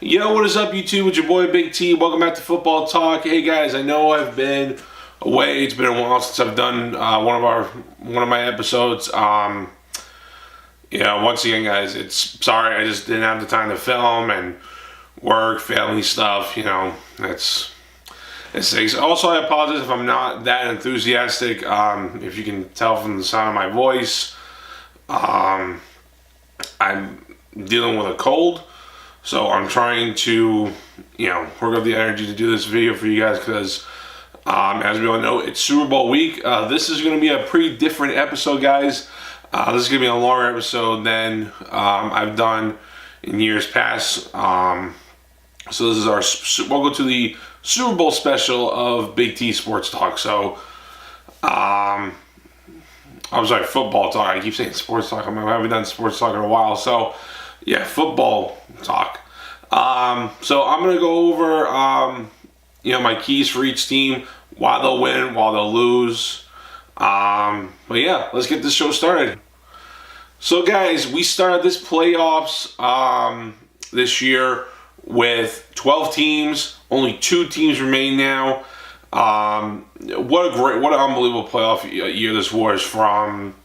Yo, what is up, YouTube? It's your boy Big T. Welcome back to Football Talk. Hey guys, I know I've been away. It's been a while since I've done one of my episodes. Once again, guys, sorry I just didn't have the time to film and work, family stuff. It's also, I apologize if I'm not that enthusiastic. If you can tell from the sound of my voice, I'm dealing with a cold. So I'm trying to, work up the energy to do this video for you guys because, as we all know, it's Super Bowl week. This is going to be a pretty different episode, guys. This is going to be a longer episode than I've done in years past. So this is welcome to the Super Bowl special of Big T Sports Talk. So, I'm sorry, Football Talk. I keep saying Sports Talk. I haven't done Sports Talk in a while. So, yeah, Football Talk. So I'm going to go over, my keys for each team, why they'll win, why they'll lose. But yeah, let's get this show started. So guys, we started this playoffs, this year with 12 teams. Only 2 teams remain now. What an unbelievable playoff year this was, from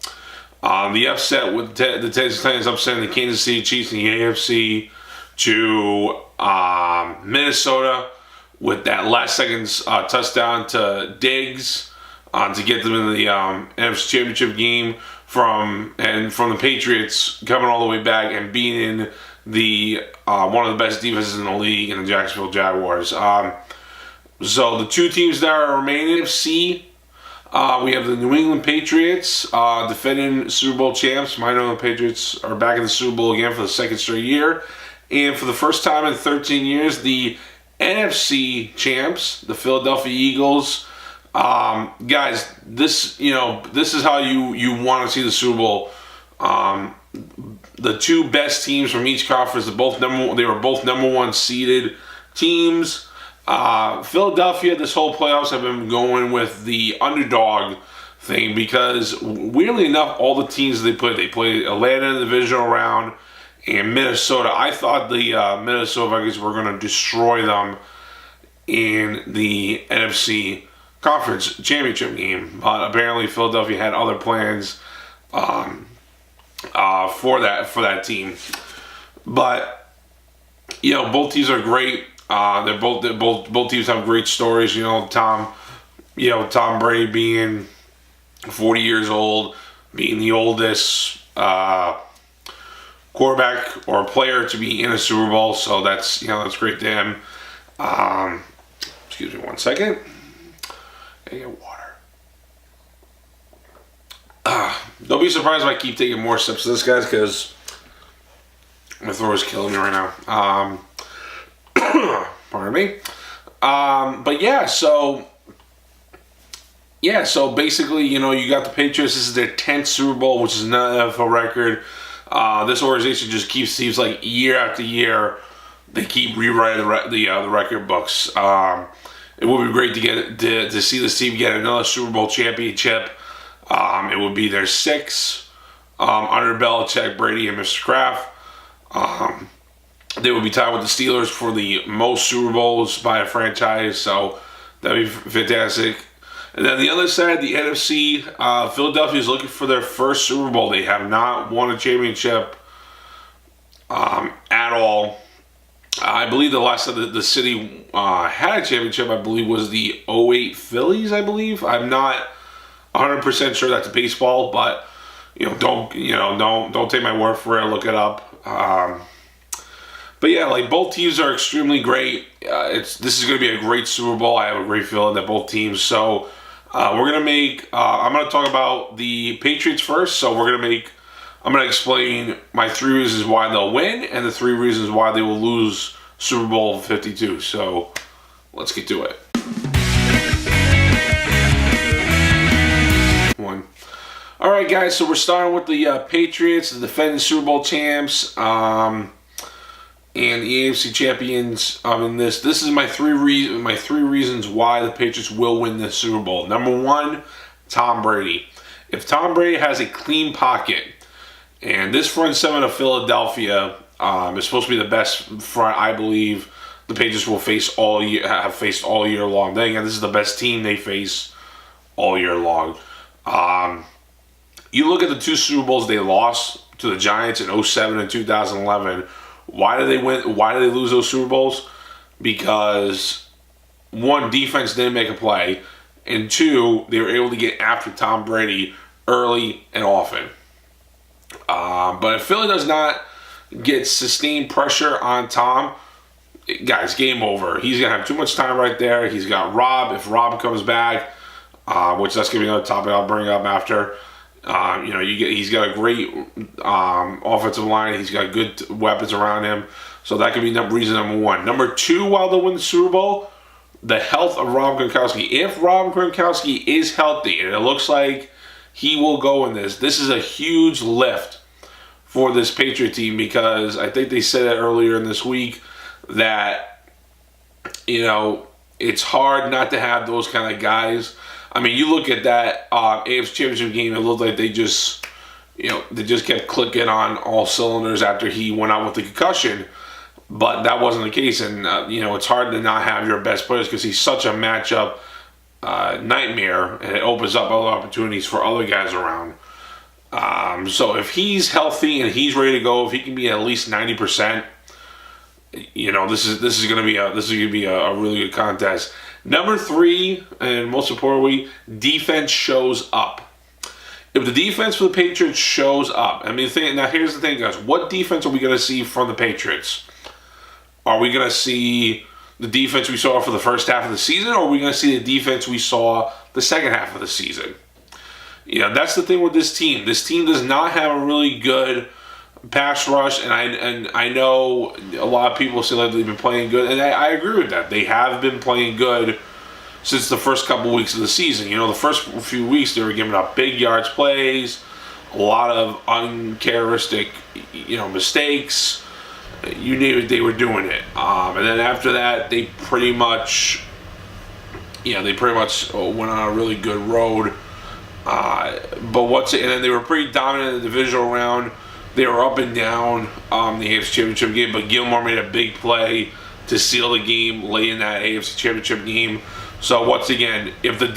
the upset with the Tennessee Titans upsetting the Kansas City Chiefs in the AFC to Minnesota with that last second touchdown to Diggs to get them in the NFC Championship game, from the Patriots coming all the way back and beating the one of the best defenses in the league in the Jacksonville Jaguars. So the 2 teams that are remaining, NFC. We have the New England Patriots, defending Super Bowl champs. My New England Patriots are back in the Super Bowl again for the 2nd straight year. And for the first time in 13 years, the NFC champs, the Philadelphia Eagles. Guys, this is how you want to see the Super Bowl. The 2 best teams from each conference, they were both number 1 seeded teams. Philadelphia, this whole playoffs have been going with the underdog thing because, weirdly enough, all the teams they played Atlanta in the divisional round and Minnesota. I thought the Minnesota Vikings were going to destroy them in the NFC Conference Championship game, but apparently Philadelphia had other plans for that team. But both teams are great. Both teams have great stories. Tom Brady being 40 years old, being the oldest quarterback or player to be in a Super Bowl. So that's great to him. Excuse me 1 second. I get water. Don't be surprised if I keep taking more sips of this, guys, because my throat is killing me right now. Pardon me. But so basically, you got the Patriots. This is their 10th Super Bowl, which is an NFL record. This organization just seems like year after year, they keep rewriting the record books. It would be great to see this team get another Super Bowl championship. It would be their 6th under Belichick, Brady, and Mr. Kraft. They would be tied with the Steelers for the most Super Bowls by a franchise, so that'd be fantastic. And then the other side, the NFC, Philadelphia is looking for their first Super Bowl. They have not won a championship at all. I believe the last time the city had a championship, I believe, was the 2008 Phillies. I believe. I'm not 100% sure that's baseball, but don't take my word for it. Look it up. But yeah, both teams are extremely great. This is going to be a great Super Bowl. I have a great feeling that both teams. So I'm going to talk about the Patriots first. So I'm going to explain my 3 reasons why they'll win and the 3 reasons why they will lose Super Bowl 52. So let's get to it. All right, guys. So we're starting with the Patriots, the defending Super Bowl champs. And the AFC champions. This is my 3 reasons why the Patriots will win this Super Bowl. Number 1, Tom Brady. If Tom Brady has a clean pocket, and this front 7 of Philadelphia It's supposed to be the best front, I believe, the Patriots will have faced all year long. Then again, this is the best team they face all year long. You look at the 2 Super Bowls they lost to the Giants in 2007 and 2011. Why did they win? Why did they lose those Super Bowls? Because 1, defense didn't make a play, and 2, they were able to get after Tom Brady early and often. But if Philly does not get sustained pressure on Tom, guys, game over. He's going to have too much time right there. He's got Rob. If Rob comes back, which that's going to be another topic I'll bring up after. He's got a great offensive line. He's got good weapons around him. So that could be reason number 1. Number 2, while they win the Super Bowl, the health of Rob Gronkowski. If Rob Gronkowski is healthy, and it looks like he will go in this is a huge lift for this Patriot team, because I think they said it earlier in this week that, it's hard not to have those kind of guys. I mean, you look at that AFC Championship game, it looked like they just kept clicking on all cylinders after he went out with the concussion. But that wasn't the case, and it's hard to not have your best players because he's such a matchup nightmare, and it opens up other opportunities for other guys around. So if he's healthy and he's ready to go, if he can be at least 90%, this is going to be a really good contest. Number 3, and most importantly, defense shows up. If the defense for the Patriots shows up, now here's the thing, guys. What defense are we going to see from the Patriots? Are we going to see the defense we saw for the first half of the season, or are we going to see the defense we saw the second half of the season? That's the thing with this team. This team does not have a really good pass rush, and I know a lot of people say that they've been playing good, and I agree with that. They have been playing good since the first couple weeks of the season. The first few weeks they were giving up big yards plays, a lot of uncharacteristic, mistakes. You name it, they were doing it. And then after that, they pretty much went on a really good road. And then they were pretty dominant in the divisional round. They were up and down the AFC Championship game, but Gilmore made a big play to seal the game late in that AFC Championship game. So once again, if the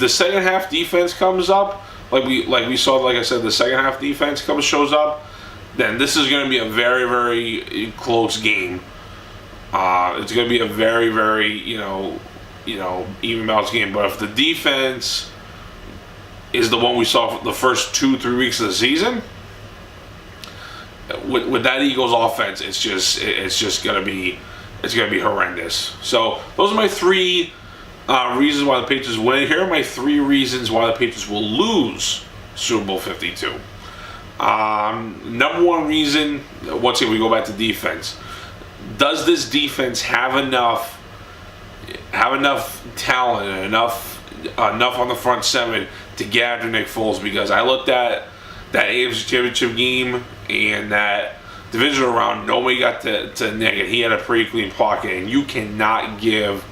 second half defense comes up, like we saw, like I said, the second half defense shows up, then this is going to be a very, very close game. It's going to be a very, very even balanced game. But if the defense is the one we saw for the first 2-3 weeks of the season, with that Eagles offense, it's just going to be horrendous. So those are my 3 reasons why the Patriots win. Here are my 3 reasons why the Patriots will lose Super Bowl 52. Number 1 reason, once again, we go back to defense. Does this defense have enough talent and enough on the front 7 to get after Nick Foles? Because I looked at that AFC Championship game and that divisional round, nobody got to Nick, and he had a pretty clean pocket, and you cannot give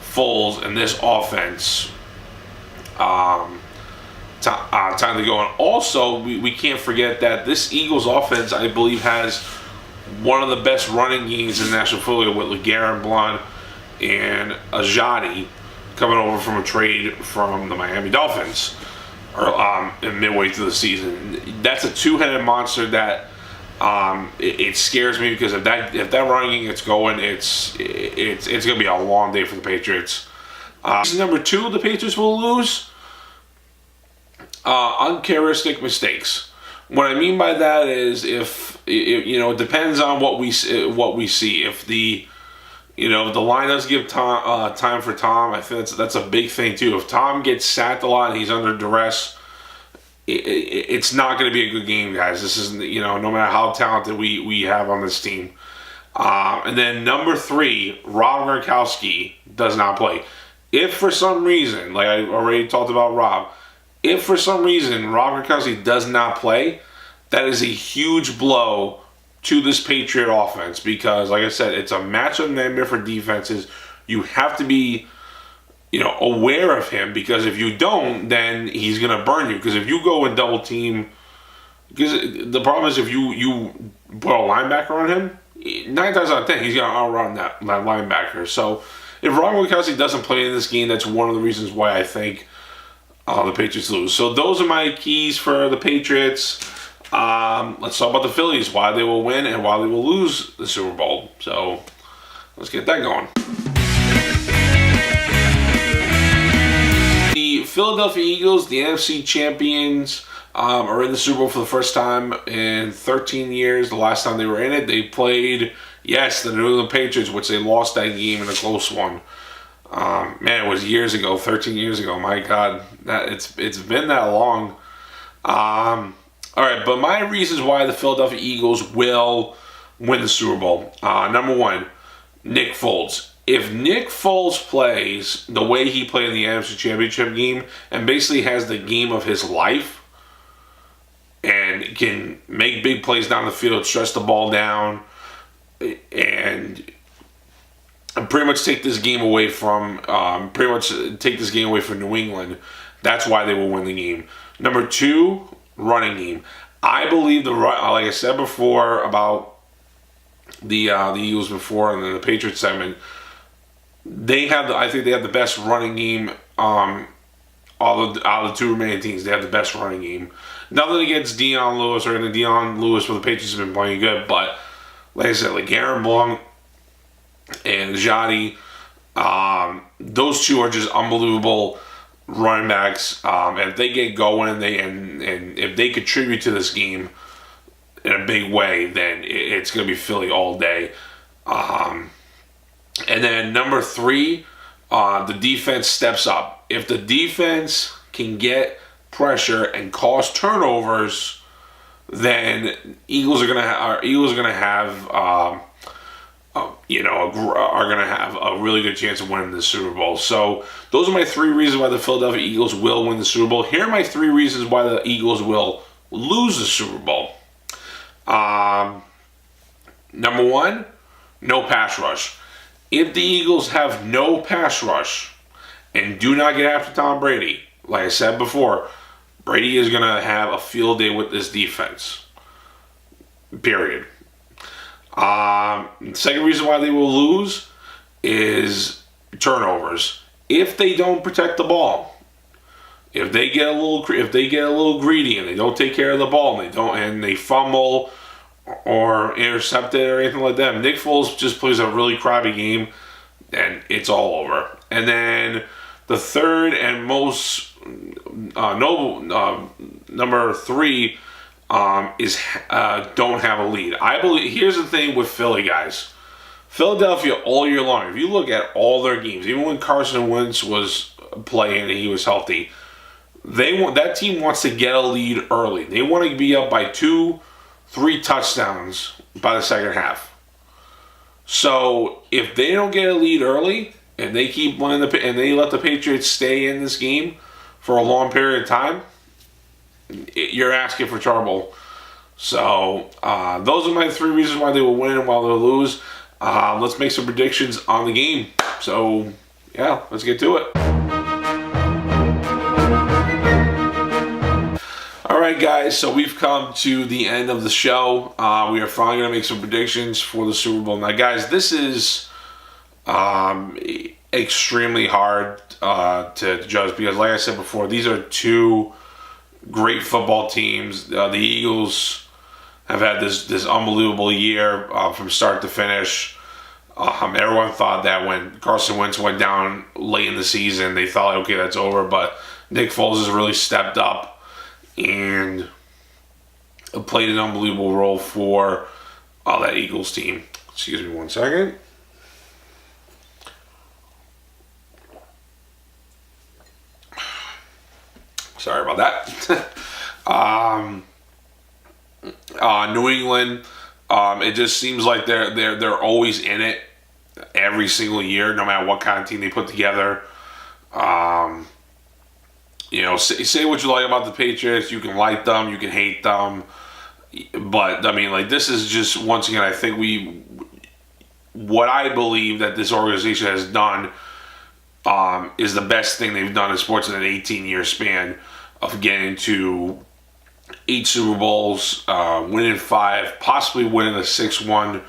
Foles and this offense time to go. And also, we can't forget that this Eagles offense, I believe, has one of the best running games in the National Football League, with LeGarrette Blount and Ajani coming over from a trade from the Miami Dolphins midway through the season. That's a 2-headed monster that it scares me, because if that running game gets going, it's going to be a long day for the Patriots. Number 2, the Patriots will lose uncharacteristic mistakes. What I mean by that is if it depends on what we see. If the line does give time for Tom, I think that's a big thing too. If Tom gets sacked a lot and he's under duress, it's not going to be a good game, guys. This is no matter how talented we have on this team. And then number 3, Rob Gronkowski does not play. If for some reason, like I already talked about Rob, if for some reason Rob Gronkowski does not play, that is a huge blow to this Patriot offense, because, like I said, it's a matchup nightmare for defenses. You have to be, aware of him, because if you don't, then he's going to burn you. Because if you go and double team, because the problem is if you put a linebacker on him, 9 times out of 10 he's gonna outrun that linebacker. So if Ron Gronkowski doesn't play in this game, that's one of the reasons why I think the Patriots lose. So those are my keys for the Patriots. Let's talk about the Phillies, why they will win and why they will lose the Super Bowl. So let's get that going. The Philadelphia Eagles, the NFC champions, are in the Super Bowl for the first time in 13 years. The last time they were in it, they played, the New England Patriots, which they lost that game in a close one. Man, it was years ago, 13 years ago. My God, it's been that long. All right, but my reasons why the Philadelphia Eagles will win the Super Bowl. Number one, Nick Foles. If Nick Foles plays the way he played in the NFC Championship game and basically has the game of his life and can make big plays down the field, stretch the ball down, and pretty much take this game away from New England, that's why they will win the game. Number two, running game. I believe like I said before about the Eagles before and then the Patriots segment, I think they have the best running game. All the two remaining teams, they have the best running game. Nothing against Deion Lewis or Deion Lewis, where the Patriots have been playing good, but like I said, like Aaron Blanc and Jody, those two are just unbelievable running backs. And if they get going, and if they contribute to this game in a big way, then it's going to be Philly all day. And then number three, the defense steps up. If the defense can get pressure and cause turnovers, then Eagles are going to have a really good chance of winning the Super Bowl. So those are my three reasons why the Philadelphia Eagles will win the Super Bowl. Here are my three reasons why the Eagles will lose the Super Bowl. Number one, no pass rush. If the Eagles have no pass rush and do not get after Tom Brady, like I said before, Brady is going to have a field day with this defense. Period. Second reason why they will lose is turnovers. If they don't protect the ball, if they get a little greedy and they don't take care of the ball and they fumble or intercept it or anything like that, Nick Foles just plays a really crappy game and it's all over. And then the third and most number three is don't have a lead. I believe here's the thing with Philly, guys. Philadelphia all year long, if you look at all their games, even when Carson Wentz was playing and he was healthy, that team wants to get a lead early. They want to be up by 2-3 touchdowns by the second half. So if they don't get a lead early and they keep playing and they let the Patriots stay in this game for a long period of time, you're asking for trouble. So those are my three reasons why they will win and why they'll lose. Let's make some predictions on the game. So yeah, let's get to it. Alright guys, so we've come to the end of the show. We are finally going to make some predictions for the Super Bowl. Now guys, this is extremely hard to judge because like I said before, these are two great football teams. The Eagles have had this unbelievable year from start to finish. Everyone thought that when Carson Wentz went down late in the season, they thought, okay, that's over. But Nick Foles has really stepped up and played an unbelievable role for that Eagles team. Excuse me one second. Sorry about that. New England, it just seems like they're always in it every single year, no matter what kind of team they put together. Say what you like about the Patriots. You can like them, you can hate them, but I mean, like, this is just, once again, I think what I believe that this organization has done is the best thing they've done in sports in an 18-year span of getting to 8 Super Bowls, winning 5, possibly winning a 6-1.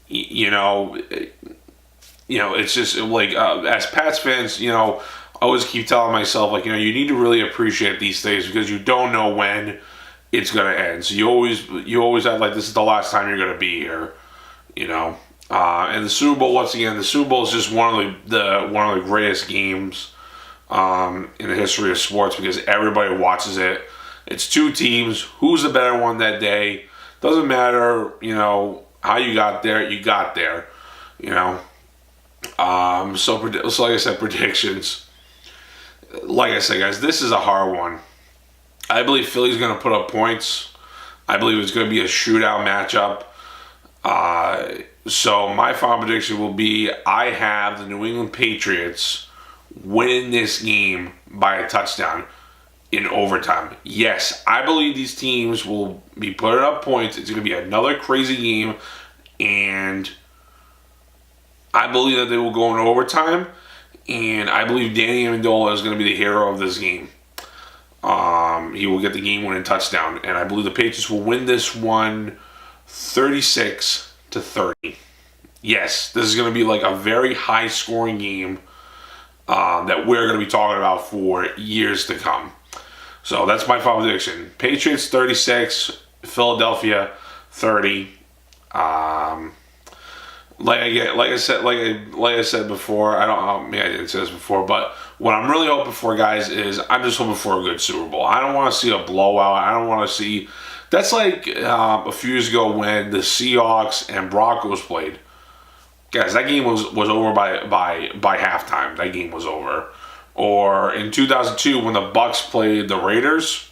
You know, it's just like as Pats fans, I always keep telling myself, like, you need to really appreciate these things because you don't know when it's gonna end. So you always have like, this is the last time you're gonna be here, And the Super Bowl, once again, the Super Bowl is just one of the greatest games in the history of sports because everybody watches it. It's 2 teams. Who's the better one that day? Doesn't matter, how you got there. You got there, So like I said, predictions. Like I said, guys, this is a hard one. I believe Philly's going to put up points. I believe it's going to be a shootout matchup. So my final prediction will be I have the New England Patriots winning this game by a touchdown in overtime. Yes, I believe these teams will be putting up points. It's going to be another crazy game, and I believe that they will go in overtime, and I believe Danny Amendola is going to be the hero of this game. He will get the game-winning touchdown, and I believe the Patriots will win this one 36-30. Yes, this is going to be like a very high-scoring game that we're going to be talking about for years to come. So that's my final prediction. Patriots 36, Philadelphia 30. Like I said before, maybe I didn't say this before, but what I'm really hoping for, guys, is I'm just hoping for a good Super Bowl. I don't want to see a blowout. I don't want to see. That's like a few years ago when the Seahawks and Broncos played. Guys, that game was over by halftime. That game was over. Or in 2002 when the Bucks played the Raiders.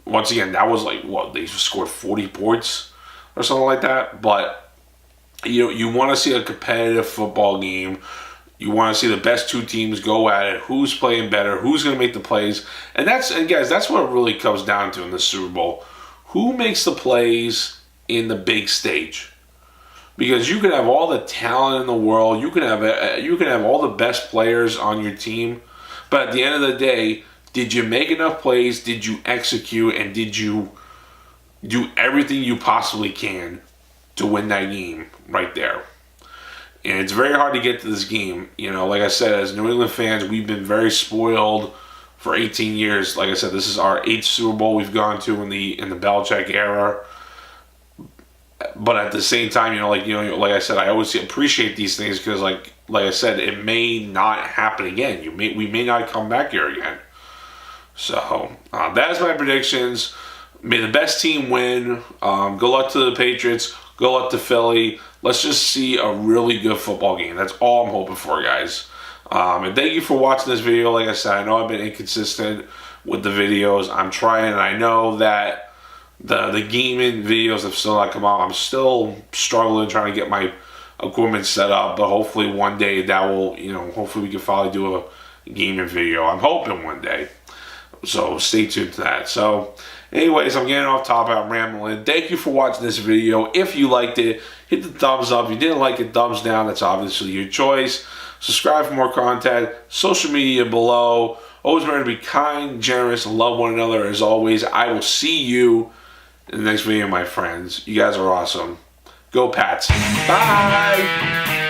Once again, that was like, they scored 40 points or something like that. But you want to see a competitive football game. You want to see the best 2 teams go at it. Who's playing better? Who's going to make the plays? And guys, that's what it really comes down to in the Super Bowl. Who makes the plays in the big stage? Because you can have all the talent in the world, you can have all the best players on your team, but at the end of the day, did you make enough plays? Did you execute? And did you do everything you possibly can to win that game right there? And it's very hard to get to this game. Like I said, as New England fans, we've been very spoiled for 18 years. Like I said, this is our 8th Super Bowl we've gone to in the Belichick era. But at the same time, like I said, I always appreciate these things because, like I said, it may not happen again. We may not come back here again. So that's my predictions. May the best team win. Good luck to the Patriots. Good luck to Philly. Let's just see a really good football game. That's all I'm hoping for, guys. And thank you for watching this video. Like I said, I know I've been inconsistent with the videos. I'm trying, and I know that the gaming videos have still not come out. I'm still struggling trying to get my equipment set up, but hopefully one day that will, hopefully we can finally do a gaming video. I'm hoping one day. So stay tuned to that. So anyways, I'm getting off topic. I'm rambling. Thank you for watching this video. If you liked it, hit the thumbs up. If you didn't like it, thumbs down. That's obviously your choice. Subscribe for more content. Social media below. Always remember to be kind, generous, and love one another. As always, I will see you in the next video, my friends. You guys are awesome. Go Pats. Bye!